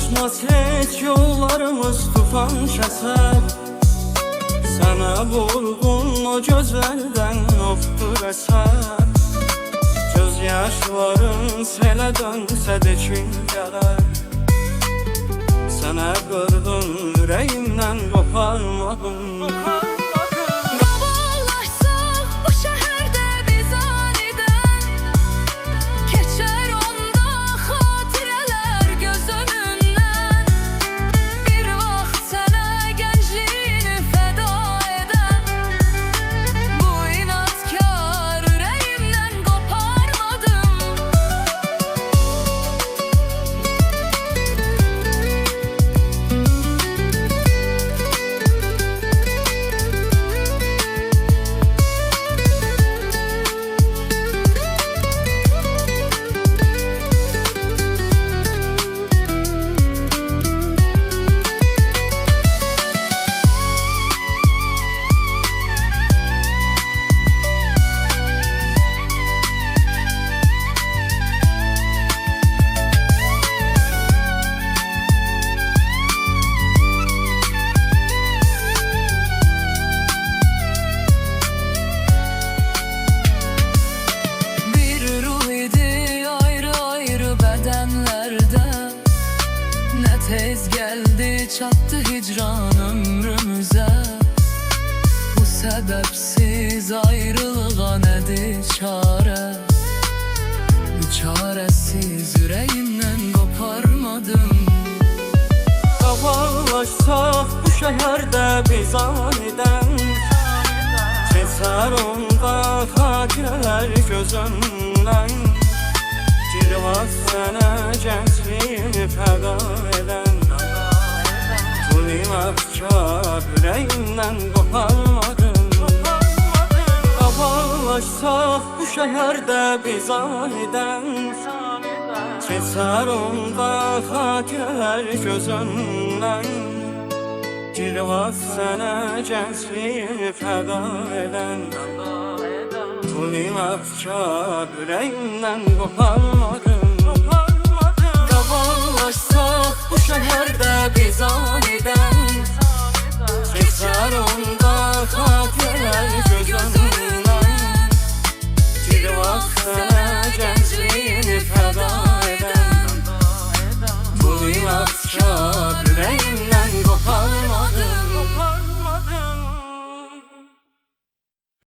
Ulaşmaz heç yollarımız tufan kəsər. Sənə vurğun o gözlərdən ofdur əsər. Göz yaşların selə dönsə də kim gələr. Sənə qırdım ürəyimdən qoparmadım. Tez geldi çattı hicran ömrümüze. Bu sebepsiz ayrılığa nedir çare? Bu çaresiz yüreğimden koparmadım. Davalaşsaq bu şəhərdə biz anidən. Keçər onda xatirələr gözümdən. Girvaz sənə gəncliyimi fəda edən. Afkar ürəyimdən qoparmadım. Davalaşsaq bu şəhərdə biz anidən. Keçər onda xatirələr gözümdən. Girvaz sənə gəncliyimi fəda edən. Afkar ürəyimdən qoparmadım. Davalaşsaq bu şəhərdə biz anidən.